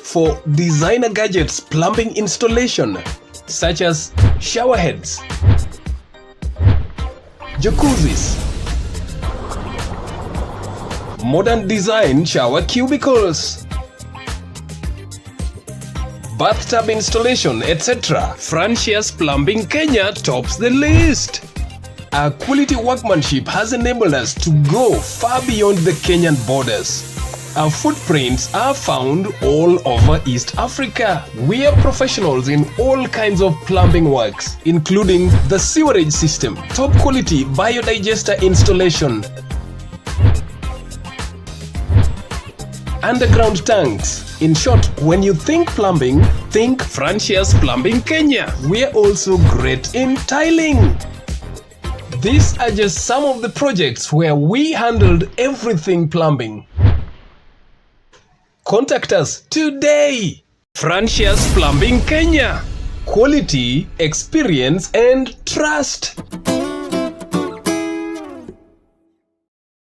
for designer gadgets plumbing installation, such as shower heads, jacuzzis, modern design shower cubicles, bathtub installation, etc. Francia's Plumbing Kenya tops the list. Our quality workmanship has enabled us to go far beyond the Kenyan borders. Our footprints are found all over East Africa. We are professionals in all kinds of plumbing works, including the sewerage system, top quality biodigester installation, underground tanks. In short, when you think plumbing, think Francia's Plumbing Kenya. We are also great in tiling. These are just some of the projects where we handled everything plumbing. Contact us today. Francia's Plumbing Kenya. Quality, experience, and trust.